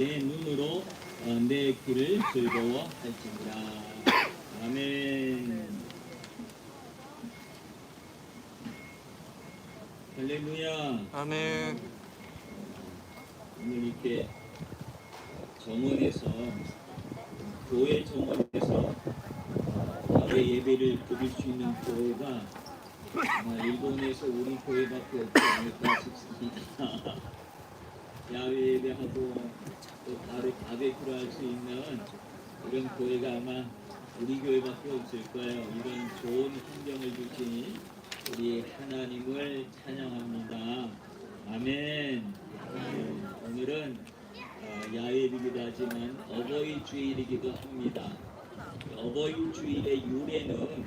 내 눈으로 내 귀를 즐거워할지니라. 아멘. 할렐루야. 아멘. 오늘 이렇게 정원에서, 교회 정원에서 야외 예배를 드릴 수 있는 교회가 아마 일본에서 우리 교회밖에 없지 않을까 싶습니다. 야외 예배하고 또 바베큐를 할 수 있는 이런 교회가 아마 우리 교회밖에 없을 거예요. 이런 좋은 환경을 주신 우리 하나님을 찬양합니다. 아멘. 오늘은 야외이기도 하지만 어버이 주일이기도 합니다. 어버이 주일의 유래는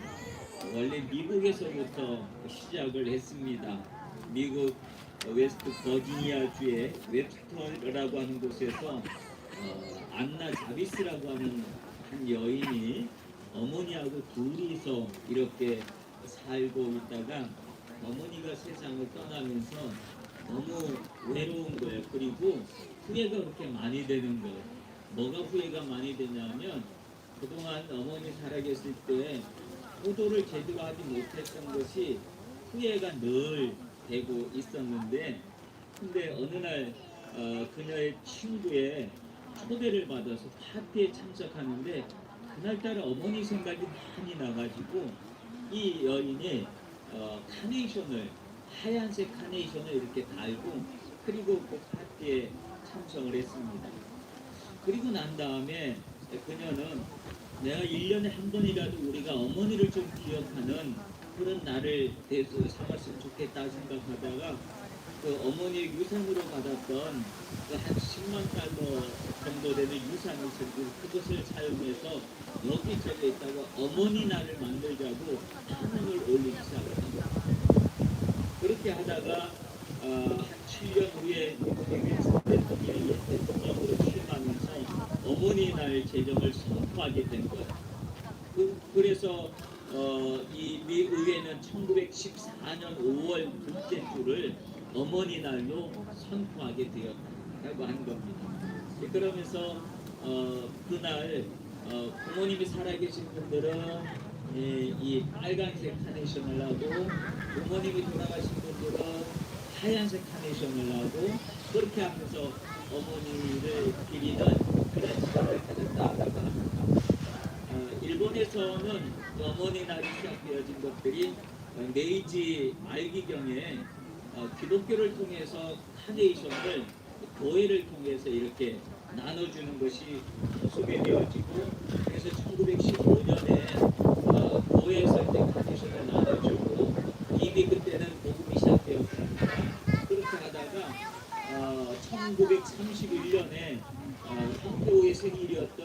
원래 미국에서부터 시작을 했습니다. 미국 웨스트 버지니아주의 웹스터라고 하는 곳에서 안나 자비스라고 하는 한 여인이 어머니하고 둘이서 이렇게 살고 있다가 어머니가 세상을 떠나면서 너무 외로운 거예요. 그리고 후회가 그렇게 많이 되는 거예요. 뭐가 후회가 많이 되냐면 그동안 어머니 살아계실 때 효도를 제대로 하지 못했던 것이 후회가 늘 되고 있었는데, 근데 어느 날 그녀의 친구의 초대를 받아서 파티에 참석하는데 그날따라 어머니 생각이 많이 나가지고 이 여인이 카네이션을, 하얀색 카네이션을 이렇게 달고 그리고 그 파티에 참석을 했습니다. 그리고 난 다음에 그녀는 내가 1년에 한 번이라도 우리가 어머니를 좀 기억하는 그런 날을 삼았으면 좋겠다 생각하다가 그 어머니의 유산으로 받았던 그 한 10만 달러 정도 되는 유산을 들고 그것을 사용해서 여기저기 있다가 어머니 날을 만들자고 한음을 올리기 시작합니다. 그렇게 하다가 한 7년 후에 미국의 윌슨 대통령으로 취임하면서 어머니 날 제정을 선포하게 된 거예요. 그래서 이 미 의회는 1914년 5월 둘째 주를 어머니 날로 선포하게 되었다고 하는 겁니다. 그러면서 그날 부모님이 살아계신 분들은 이 빨간색 카네이션을 하고 부모님이 돌아가신 분들은 하얀색 카네이션을 하고 그렇게 하면서 어머니를 기리는 그런 시간을 가졌다고 합니다. 일본에서는 어머니 날이 시작되어진 것들이 메이지 말기경에 기독교를 통해서 카네이션을 교회를 통해서 이렇게 나눠주는 것이 소개되어지고, 그래서 1915년에 교회에서 이제 카네이션을 나눠주고 이미 그때는 복음이 시작되었습니다. 그렇게 하다가 1931년에 현교의 생일이었던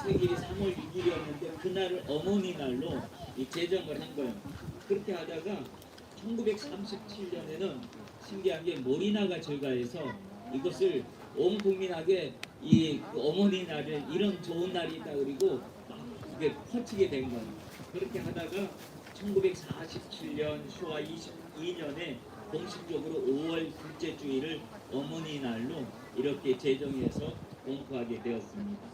생일이 3월 6일이었는데 그날을 어머니 날로 제정을 한 거예요. 그렇게 하다가 1937년에는 신기한 게 모리나가 절가해서 이것을 온 국민에게 이 어머니 날을 이런 좋은 날이다 그리고 막 이게 퍼지게 된 거예요. 그렇게 하다가 1947년 10월 22년에 공식적으로 5월 둘째 주일을 어머니 날로 이렇게 제정해서 공포하게 되었습니다.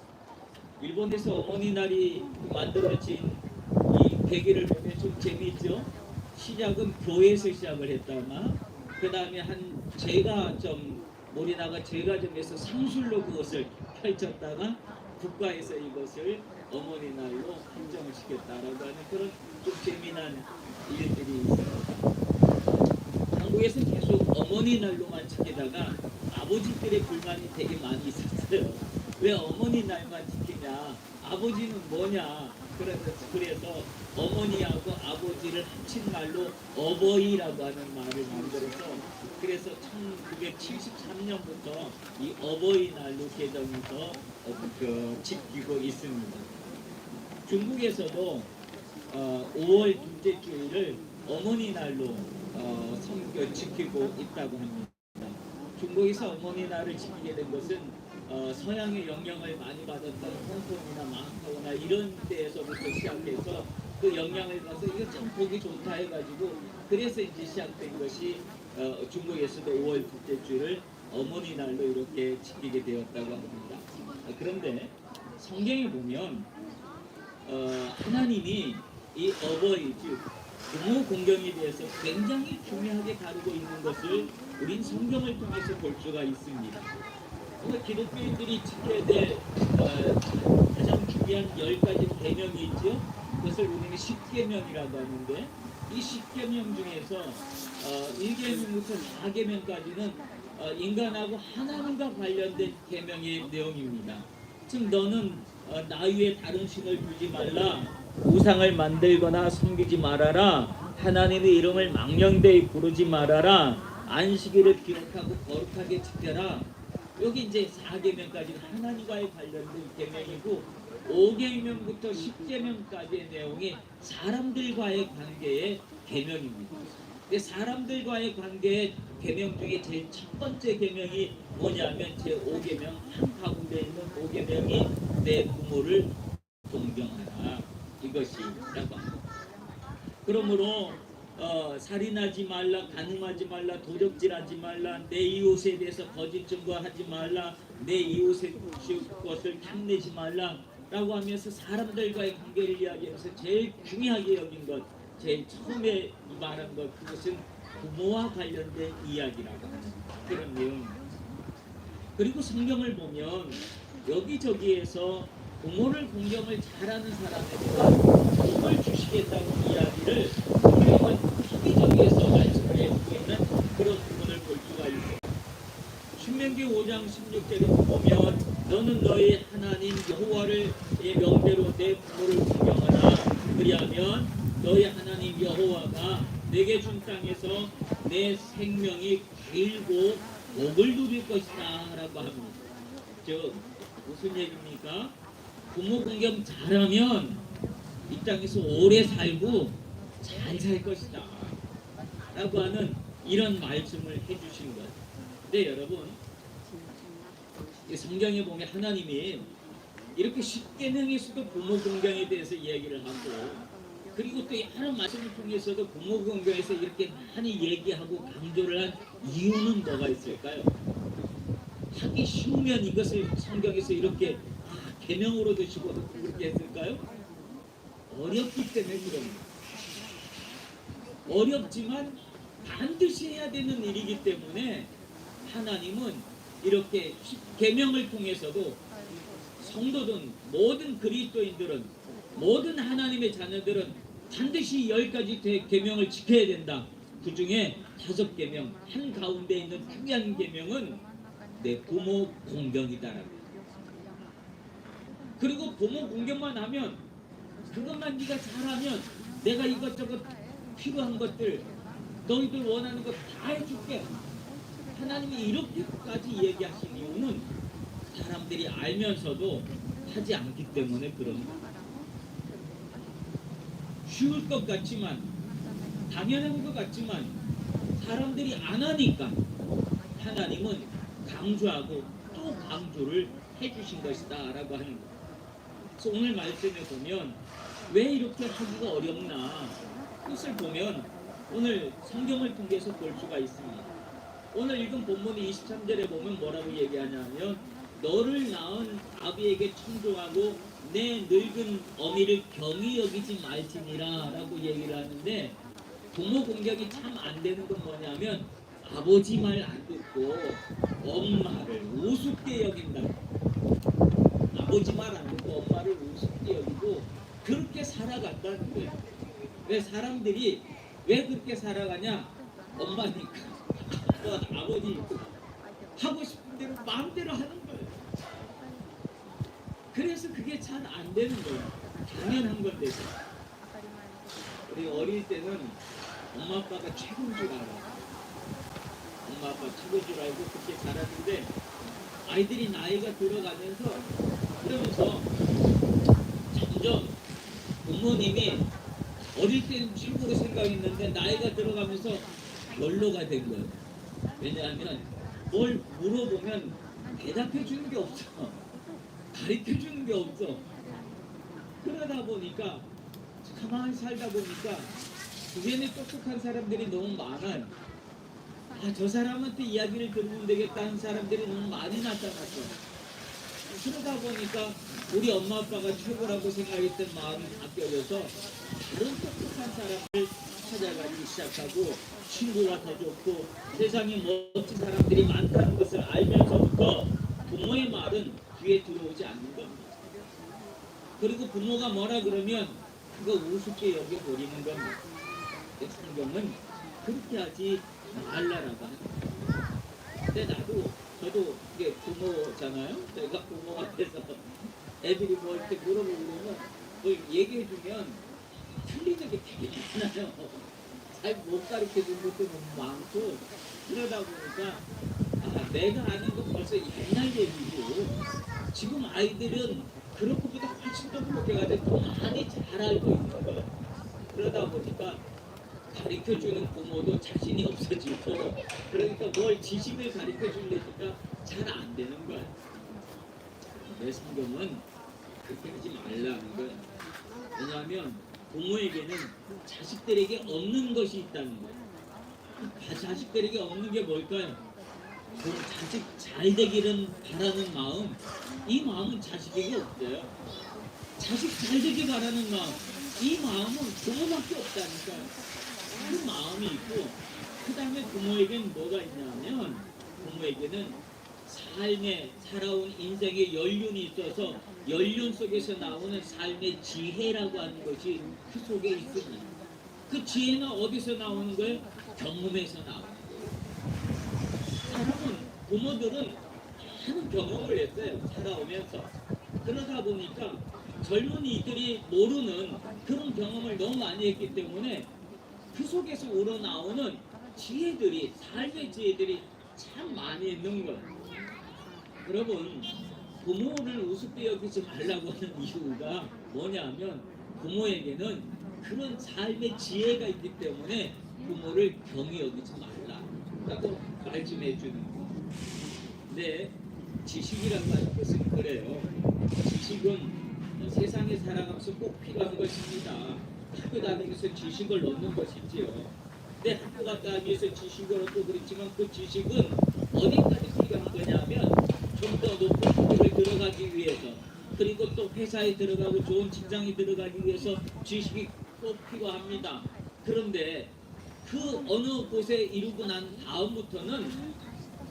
일본에서 어머니 날이 만들어진 이 계기를 보면 좀 재미있죠? 시작은 교회에서 시작을 했다가 그 다음에 모리나가 제과점에서 상술로 그것을 펼쳤다가 국가에서 이것을 어머니 날로 한정을 시켰다라고 하는 그런 좀 재미난 일들이 있습니다. 한국에서는 계속 어머니 날로만 지키다가 아버지들의 불만이 되게 많이 있었어요. 왜 어머니 날만 지키냐? 아버지는 뭐냐? 그래서 어머니하고 아버지를 합친 말로 어버이라고 하는 말을 만들어서 그래서 1973년부터 이 어버이날로 개정해서 지키고 있습니다. 중국에서도 5월 둘째 주일을 어머니날로 지키고 있다고 합니다. 중국에서 어머니날을 지키게 된 것은 서양의 영향을 많이 받았던 홍콩이나 마카오나 이런 데에서부터 시작해서 그 영향을 받아서 이거 참 보기 좋다 해가지고 그래서 이제 시작된 것이 중국에서도 5월 둘째 주를 어머니 날로 이렇게 지키게 되었다고 합니다. 그런데 성경에 보면 하나님이 이 어버이 즉 부모 공경에 대해서 굉장히 중요하게 다루고 있는 것을 우린 성경을 통해서 볼 수가 있습니다. 오늘 기독교인들이 지켜야 될 가장 중요한 10가지 계명이 있죠. 그것을 우리는 10계명이라고 하는데 이 10계명 중에서 1계명부터 4계명까지는 인간하고 하나님과 관련된 계명의 내용입니다. 즉 너는 나 위에 다른 신을 두지 말라, 우상을 만들거나 섬기지 말아라, 하나님의 이름을 망령되이 부르지 말아라, 안식일을 기록하고 거룩하게 지켜라. 여기 이제 4계명까지는 하나님과의 관련된 계명이고 5계명부터 10계명까지의 내용이 사람들과의 관계의 계명입니다. 근데 사람들과의 관계의 계명 중에 제일 첫 번째 계명이 뭐냐면 제 5계명 한 가운데 있는 5계명이 내 부모를 존경하라 이것이라고 합니다. 그러므로 살인하지 말라, 간음하지 말라, 도적질하지 말라, 내 이웃에 대해서 거짓 증거하지 말라, 내 이웃의 것을 탐내지 말라 라고 하면서 사람들과의 관계를 이야기하면서 제일 중요하게 여긴 것, 제일 처음에 말한 것, 그것은 부모와 관련된 이야기라고 하는 그런 내용입니다. 그리고 성경을 보면 여기저기에서 부모를 공경을 잘하는 사람에게 복을 주시겠다는 이야기를 성경은 여기저기에서 말씀을 해주고 있는 그런 부분을 볼 수가 있습니다. 신명기 5장 16절에 보면 너는 너희 하나님 여호와를 명대로 내 부모를 공경하라. 그리하면 너희 하나님 여호와가 내게 준 땅에서 내 생명이 길고 복을 누릴 것이다 라고 합니다. 즉 무슨 얘기입니까? 부모 공경 잘하면 이 땅에서 오래 살고 잘 살 것이다 라고 하는 이런 말씀을 해주신 거예요. 근데 여러분 성경에 보면 하나님이 이렇게 10계명에서도 부모 공경에 대해서 얘기를 하고 그리고 또 여러 말씀을 통해서도 부모 공경에서 이렇게 많이 얘기하고 강조를 한 이유는 뭐가 있을까요? 하기 쉬우면 이것을 성경에서 이렇게 계명으로 드시고 그렇게 했을까요? 어렵기 때문에 그럽니다. 어렵지만 반드시 해야 되는 일이기 때문에 하나님은 이렇게 계명을 통해서도 성도든 모든 그리스도인들은 모든 하나님의 자녀들은 반드시 10가지 계명을 지켜야 된다. 그 중에 5계명 한 가운데 있는 중요한 계명은 내 부모 공경이다라고. 그리고 부모 공경만 하면 그것만 네가 잘하면 내가 이것저것 필요한 것들 너희들 원하는 것 다 해줄게. 하나님이 이렇게까지 얘기하신 이유는 사람들이 알면서도 하지 않기 때문에 그럽니다. 쉬울 것 같지만 당연한 것 같지만 사람들이 안 하니까 하나님은 강조하고 또 강조를 해주신 것이다 라고 하는 거예요. 그래서 오늘 말씀에 보면 왜 이렇게 하기가 어렵나 뜻을 보면 오늘 성경을 통해서 볼 수가 있습니다. 오늘 읽은 본문이 23절에 보면 뭐라고 얘기하냐면 너를 낳은 아비에게 청종하고 내 늙은 어미를 경히 여기지 말지니라 라고 얘기를 하는데 부모 공경이 참 안 되는 건 뭐냐면 아버지 말 안 듣고 엄마를 우습게 여긴다. 아버지 말 안 듣고 엄마를 우습게 여기고 그렇게 살아간다는 거예요. 왜 사람들이 왜 그렇게 살아가냐? 엄마니까 아버지니까 하고 싶은 대로 마음대로 하는 거예요. 그래서 그게 잘 안 되는 거예요. 당연한 건데 우리 어릴 때는 엄마 아빠가 최고인 줄 알아. 엄마 아빠 최고인 줄 알고 그렇게 자랐는데 아이들이 나이가 들어가면서 그러면서 점점 부모님이 어릴 때는 최고로 생각했는데 나이가 들어가면서 별로가 된 거예요. 왜냐하면 뭘 물어보면 대답해 주는 게 없어. 가르쳐 주는 게 없어. 그러다 보니까 가만히 살다 보니까 주변에 똑똑한 사람들이 너무 많아요. 저 사람한테 이야기를 들으면 되겠다 하는 사람들이 너무 많이 나타났어. 그러다 보니까 우리 엄마 아빠가 최고라고 생각했던 마음이 바뀌어져서 그런 똑똑한 사람을 찾아가기 시작하고 친구가 더 좋고 세상에 멋진 사람들이 많다는 것을 알면서부터 부모의 말은 귀에 들어오지 않는 겁니다. 그리고 부모가 뭐라 그러면 그거 우습게 여겨버리는 겁니다. 성경은 그렇게 하지 말라라고 합니다. 근데 저도 이게 부모잖아요. 내가 부모 앞에서 애들이 뭐 이렇게 물어보고 그러면 뭐 얘기해주면 틀리는 게 되게 많아요. 잘 못 가르쳐준 것도 너무 많고 그러다 보니까 내가 아는 건 벌써 옛날 얘기고 지금 아이들은 그런 것보다 훨씬 더 그렇게가지고 더 많이 잘 알고 있는 거예요. 그러다 보니까 가르쳐주는 부모도 자신이 없어지고 그러니까 뭘 지식을 가르쳐주려니까 잘 안 되는 거야. 내 성경은 그렇게 하지 말라는 거야. 왜냐하면 부모에게는 자식들에게 없는 것이 있다는 거야. 자식들에게 없는 게 뭘까요? 그 자식 잘 되기를 바라는 마음, 이 마음은 자식에게 없어요. 자식 잘 되기 바라는 마음, 이 마음은 부모밖에 없다니까요. 그 마음이 있고 그 다음에 부모에게는 뭐가 있냐면 부모에게는 삶에 살아온 인생의 연륜이 있어서 연륜 속에서 나오는 삶의 지혜라고 하는 것이 그 속에 있습니다. 그 지혜는 어디서 나오는 거예요? 경험에서 나오는 거예요. 사람은 부모들은 많은 경험을 했어요. 살아오면서. 그러다 보니까 젊은이들이 모르는 그런 경험을 너무 많이 했기 때문에 그 속에서 우러나오는 지혜들이 삶의 지혜들이 참 많이 있는 거예요. 여러분 부모를 우습게 여기지 말라고 하는 이유가 뭐냐면 부모에게는 그런 삶의 지혜가 있기 때문에 부모를 경히 여기지 말라라고 말씀해 주는 거예요. 근데 지식이라고 하는 것은 그래요. 지식은 세상에 살아가면서 꼭 필요한 것입니다. 학교 다니면서 지식을 얻는 것이지요. 근데 학교 갔다 하기 위해서 지식을 얻고 그렇지만 그 지식은 어디까지 필요한 거냐면 좀 더 높은 학교를 들어가기 위해서 그리고 또 회사에 들어가고 좋은 직장에 들어가기 위해서 지식이 꼭 필요합니다. 그런데 그 어느 곳에 이루고 난 다음부터는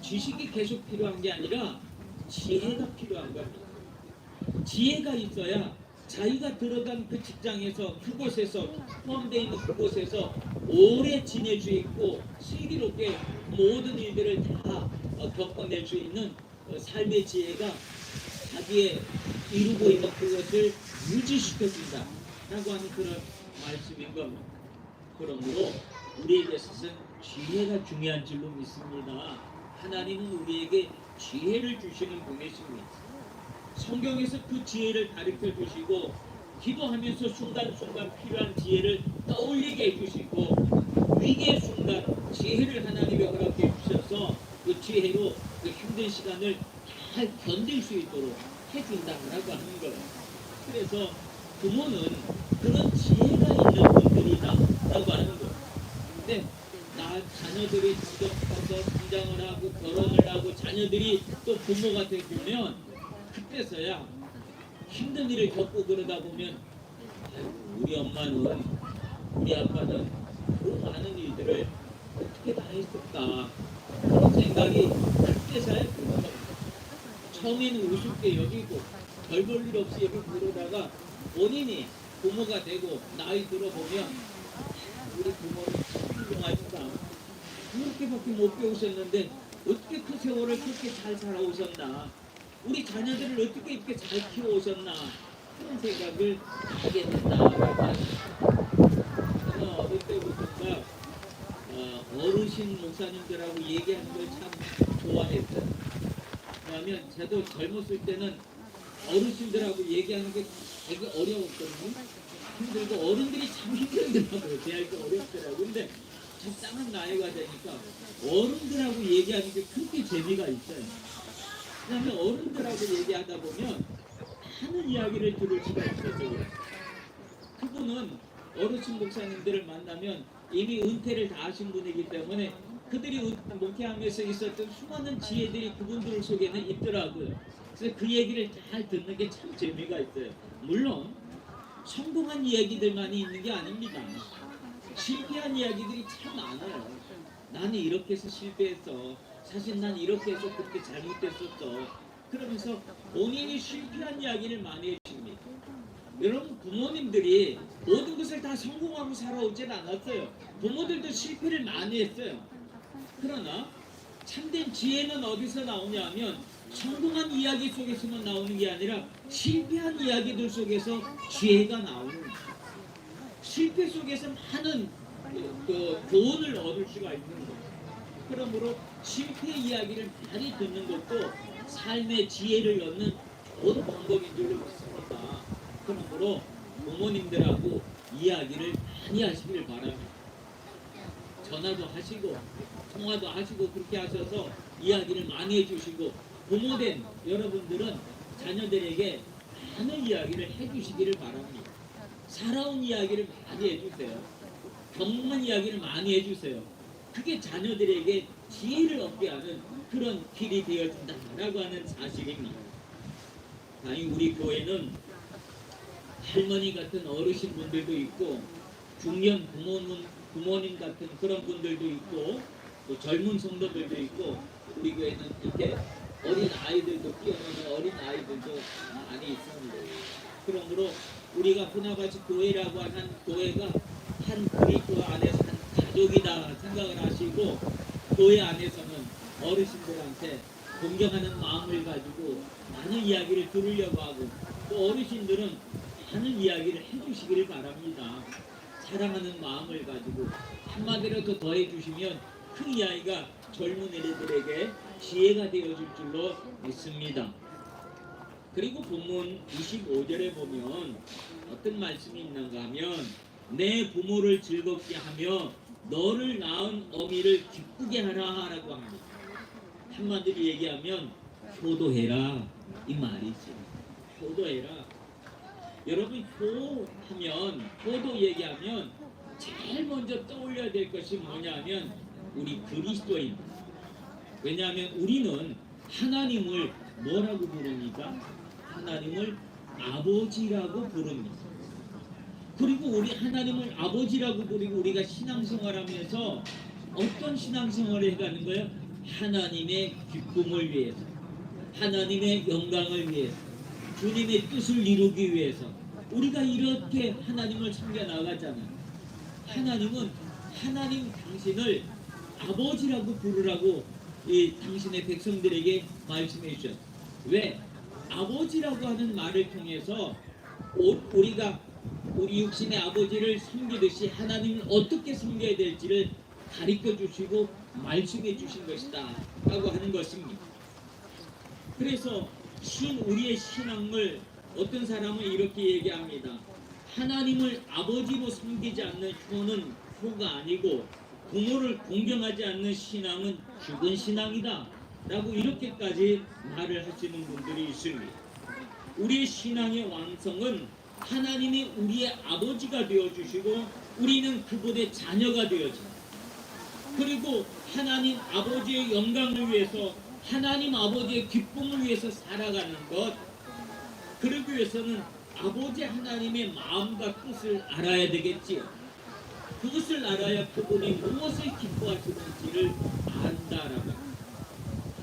지식이 계속 필요한 게 아니라 지혜가 필요한 겁니다. 지혜가 있어야 자기가 들어간 그 직장에서 그곳에서 포함되어 있는 그곳에서 오래 지낼 수 있고 슬기롭게 모든 일들을 다 겪어낼 수 있는 삶의 지혜가 자기의 이루고 있는 그것을 유지시켜준다 라고 하는 그런 말씀인 겁니다. 그러므로 우리에게 있어서는 지혜가 중요한 줄로 믿습니다. 하나님은 우리에게 지혜를 주시는 분이십니다. 성경에서 그 지혜를 가르쳐 주시고 기도하면서 순간순간 필요한 지혜를 떠올리게 해주시고 위기의 순간 지혜를 하나님이 허락해 주셔서 그 지혜로 그 힘든 시간을 잘 견딜 수 있도록 해준다라고 하는 거예요. 그래서 부모는 그런 지혜가 있는 분들이다라고 하는 거예요. 근데 자녀들이 점점 커서 성장을 하고 결혼을 하고 자녀들이 또 부모가 되면 그때서야 힘든 일을 겪고 그러다 보면 우리 엄마는 우리 아빠는 그 많은 일들을 어떻게 다 했을까 그런 생각이 그때서야 드는 겁니다. 처음에는 우습게 여기고 별 볼 일 없이 여기 그러다가 본인이 부모가 되고 나이 들어보면 우리 부모는 참 훌륭하시다. 그렇게밖에 못 배우셨는데 어떻게 그 세월을 그렇게 잘 살아오셨나. 우리 자녀들을 어떻게 이렇게 잘 키워오셨나 그런 생각을 하게 된다. 저는 어릴 때부터 어르신 목사님들하고 얘기하는 걸 참 좋아했어요. 왜냐하면 저도 젊었을 때는 어르신들하고 얘기하는 게 되게 어려웠거든요. 힘들고 어른들이 참 힘들더라고요. 대하기가 어렵더라고요. 근데 적당한 나이가 되니까 어른들하고 얘기하는 게 그렇게 재미가 있어요. 왜냐하면 어른들하고 얘기하다 보면 많은 이야기를 들을 수가 있어서 그분은 어르신 목사님들을 만나면 이미 은퇴를 다 하신 분이기 때문에 그들이 목회하면서 있었던 수많은 지혜들이 그분들 속에는 있더라고요. 그래서 그 얘기를 잘 듣는 게 참 재미가 있어요. 물론 성공한 이야기들만이 있는 게 아닙니다. 실패한 이야기들이 참 많아요. 나는 이렇게 해서 실패했어. 사실 난 이렇게 해서 그렇게 잘못됐었어. 그러면서 본인이 실패한 이야기를 많이 해줍니다. 여러분, 부모님들이 모든 것을 다 성공하고 살아오진 않았어요. 부모들도 실패를 많이 했어요. 그러나 참된 지혜는 어디서 나오냐 하면 성공한 이야기 속에서만 나오는 게 아니라 실패한 이야기들 속에서 지혜가 나오는 거예요. 실패 속에서 많은 교훈을 얻을 수가 있는 거예요. 그러므로 실패 이야기를 많이 듣는 것도 삶의 지혜를 얻는 좋은 방법인 줄 믿습니다. 그러므로 부모님들하고 이야기를 많이 하시길 바랍니다. 전화도 하시고 통화도 하시고 그렇게 하셔서 이야기를 많이 해주시고, 부모된 여러분들은 자녀들에게 많은 이야기를 해주시기를 바랍니다. 살아온 이야기를 많이 해주세요. 경험한 이야기를 많이 해주세요. 그게 자녀들에게 지혜를 얻게 하는 그런 길이 되어준다라고 하는 사실입니다. 다행히 우리 교회는 할머니 같은 어르신분들도 있고 중년 부모님 같은 그런 분들도 있고 또 젊은 성도들도 있고, 우리 교회는 이렇게 어린 아이들도 뛰어노는 어린 아이들도 많이 있습니다. 그러므로 우리가 후나바치 교회라고 하는 교회가 한 그리스도 안에서 한 가족이다 생각을 하시고, 교회 안에서는 어르신들한테 존경하는 마음을 가지고 많은 이야기를 들으려고 하고, 또 어르신들은 많은 이야기를 해주시기를 바랍니다. 사랑하는 마음을 가지고 한마디라도 더 해주시면 그 이야기가 젊은 애들에게 지혜가 되어줄 줄로 믿습니다. 그리고 본문 25절에 보면 어떤 말씀이 있는가 하면 내 부모를 즐겁게 하며 너를 낳은 어미를 기쁘게 하라 라고 합니다. 한마디로 얘기하면 효도해라 이 말이지. 효도해라. 여러분, 효도 얘기하면 제일 먼저 떠올려야 될 것이 뭐냐 하면 우리 그리스도입니다. 왜냐하면 우리는 하나님을 뭐라고 부릅니까? 하나님을 아버지라고 부릅니다. 그리고 우리 하나님을 아버지라고 부르고 우리가 신앙생활하면서 어떤 신앙생활을 해가는 거예요? 하나님의 기쁨을 위해서, 하나님의 영광을 위해서, 주님의 뜻을 이루기 위해서 우리가 이렇게 하나님을 섬겨 나가잖아요. 하나님은 하나님 당신을 아버지라고 부르라고 이 당신의 백성들에게 말씀해 주셨어요. 왜? 아버지라고 하는 말을 통해서 우리가 우리 육신의 아버지를 섬기듯이 하나님을 어떻게 섬겨야 될지를 가르쳐 주시고 말씀해 주신 것이다 라고 하는 것입니다. 그래서 우리의 신앙을 어떤 사람은 이렇게 얘기합니다. 하나님을 아버지로 섬기지 않는 효는 효가 아니고 부모를 공경하지 않는 신앙은 죽은 신앙이다 라고 이렇게까지 말을 하시는 분들이 있습니다. 우리의 신앙의 완성은 하나님이 우리의 아버지가 되어주시고 우리는 그분의 자녀가 되어집니다. 그리고 하나님 아버지의 영광을 위해서, 하나님 아버지의 기쁨을 위해서 살아가는 것, 그러기 위해서는 아버지 하나님의 마음과 뜻을 알아야 되겠지요. 그것을 알아야 그분이 무엇을 기뻐하시는지를 안다라고.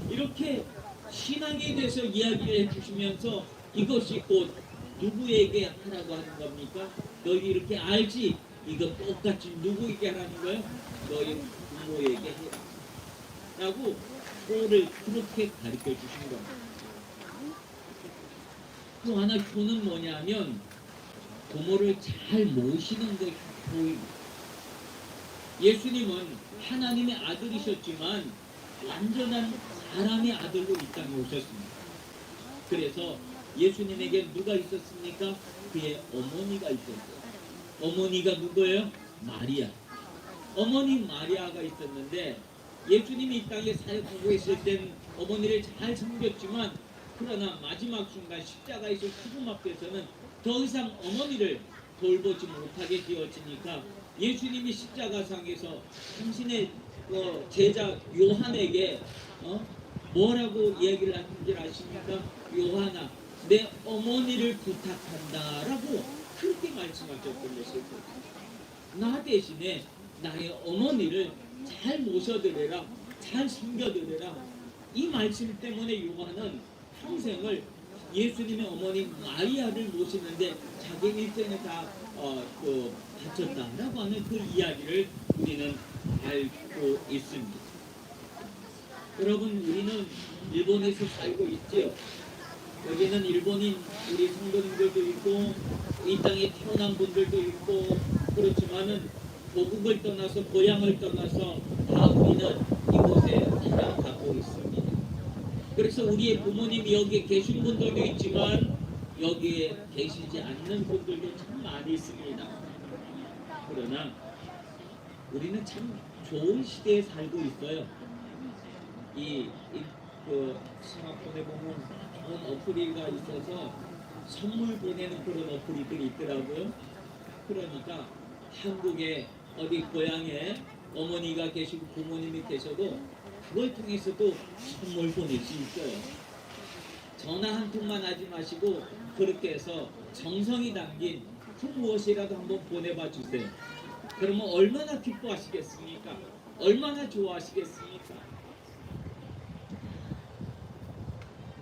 이렇게 신앙에 대해서 이야기를 해주시면서 이것이 곧 누구에게 하라고 하는 겁니까? 너희 이렇게 알지? 이거 똑같이 누구에게 하라는 거예요? 너희 부모에게 해라 라고 효를 그렇게 가르쳐 주신 겁니다. 또 하나 효는 뭐냐면 부모를 잘 모시는 것이 효입니다. 예수님은 하나님의 아들이셨지만 완전한 사람의 아들로 이 땅에 오셨습니다. 그래서 예수님에게 누가 있었습니까? 그의 어머니가 있었어요. 어머니가 누구예요? 마리아. 어머니 마리아가 있었는데 예수님이 이 땅에 사역하고 있을 땐 어머니를 잘 섬겼지만, 그러나 마지막 순간 십자가에서 죽음 앞에서는 더 이상 어머니를 돌보지 못하게 되어지니까 예수님이 십자가상에서 당신의 제자 요한에게 뭐라고 얘기를 하는지 아십니까? 요한아, 내 어머니를 부탁한다라고 그렇게 말씀하셨던 것이에요. 나 대신에 나의 어머니를 잘 모셔드려라, 잘 섬겨드려라. 이 말씀 때문에 요한은 평생을 예수님의 어머니 마리아를 모시는데 자기 일생을 다 바쳤다라고 하는 그 이야기를 우리는 알고 있습니다. 여러분, 우리는 일본에서 살고 있지요. 여기는 일본인 우리 성도님들도 있고 이 땅에 태어난 분들도 있고, 그렇지만은 고국을 떠나서 고향을 떠나서 다 우리는 이곳에 살아가고 있습니다. 그래서 우리의 부모님이 여기에 계신 분들도 있지만 여기에 계시지 않는 분들도 참 많이 있습니다. 그러나 우리는 참 좋은 시대에 살고 있어요. 그 스마트폰에 보면 좋은 어플이가 있어서 선물 보내는 그런 어플이들이 있더라고요. 그러니까 한국에 어디 고향에 어머니가 계시고 부모님이 계셔도 그걸 통해서도 선물 보낼 수 있어요. 전화 한 통만 하지 마시고 그렇게 해서 정성이 담긴 그 무엇이라도 한번 보내봐 주세요. 그러면 얼마나 기뻐하시겠습니까? 얼마나 좋아하시겠습니까?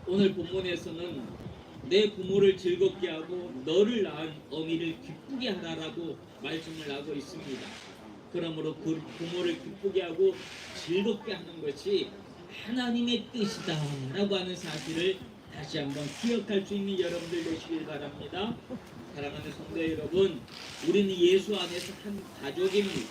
오늘 본문에서는 내 부모를 즐겁게 하고 너를 낳은 어미를 기쁘게 하라라고 말씀을 하고 있습니다. 그러므로 그 부모를 기쁘게 하고 즐겁게 하는 것이 하나님의 뜻이다 라고 하는 사실을 다시 한번 기억할 수 있는 여러분들 되시길 바랍니다. 사랑하는 성도 여러분, 우리는 예수 안에서 한 가족입니다.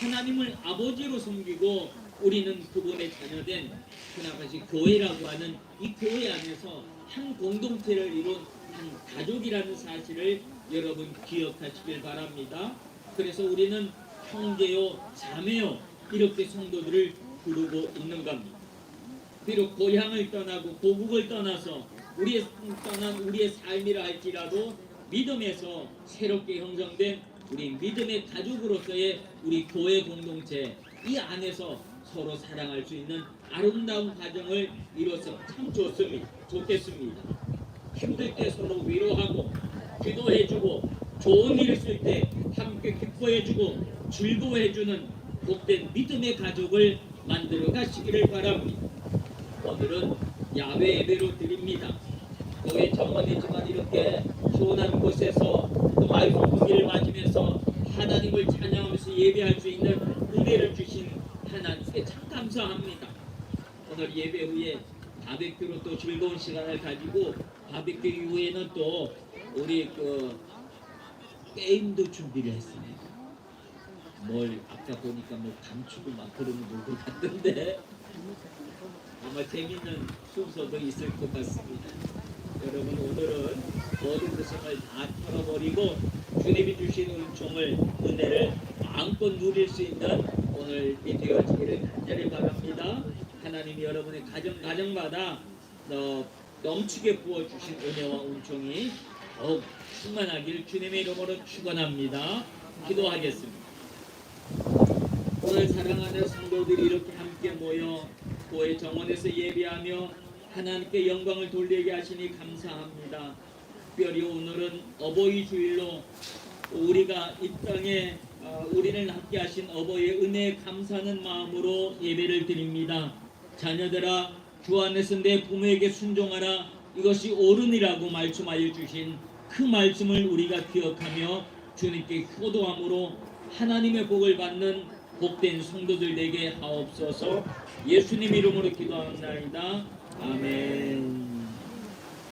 하나님을 아버지로 섬기고 우리는 그분의 자녀된 하나같이 교회라고 하는 이 교회 안에서 한 공동체를 이룬 한 가족이라는 사실을 여러분 기억하시길 바랍니다. 그래서 우리는 형제요 자매요 이렇게 성도들을 부르고 있는 겁니다. 비록 고향을 떠나고 고국을 떠나서 우리의 삶이라 할지라도 믿음에서 새롭게 형성된 우리 믿음의 가족으로서의 우리 교회 공동체, 이 안에서 서로 사랑할 수 있는 아름다운 가정을 이뤄서 참 좋겠습니다. 힘들 때 서로 위로하고 기도해주고 좋은 일 있을 때 함께 기뻐해주고 즐거워해주는 복된 믿음의 가족을 만들어 가시기를 바랍니다. 오늘은 야외 예배로 드립니다. 교회 정원이지만 이렇게 시원한 곳에서 또 말씀 공기를 맞으면서 하나님을 찬양하면서 예배할 수 있는 은혜를 주신 하나님께 참 감사합니다. 오늘 예배 후에 바베큐로 또 즐거운 시간을 가지고 바베큐 이후에는 또 우리 게임도 준비를 했습니다. 뭘 아까 보니까 뭐 감추고 막 그러는 것 같던데 아마 재밌는 순서도 있을 것 같습니다. 여러분, 오늘은 모든 것을 다 털어버리고 주님이 주신 은혜를 마음껏 누릴 수 있는 오늘이 되어지기를 간절히 바랍니다. 하나님이 여러분의 가정마다 넘치게 부어주신 은혜와 은총이 더욱 충만하길 주님의 이름으로 축원합니다. 기도하겠습니다. 오늘 사랑하는 성도들이 이렇게 함께 모여 교회 정원에서 예배하며 하나님께 영광을 돌리게 하시니 감사합니다. 특별히 오늘은 어버이 주일로 우리가 이 땅에 우리를 함께 하신 어버이의 은혜에 감사하는 마음으로 예배를 드립니다. 자녀들아, 주 안에서 내 부모에게 순종하라, 이것이 옳으니라고 말씀하여 주신 그 말씀을 우리가 기억하며 주님께 효도함으로 하나님의 복을 받는 복된 성도들 되게 하옵소서. 예수님 이름으로 기도합니다. 아멘.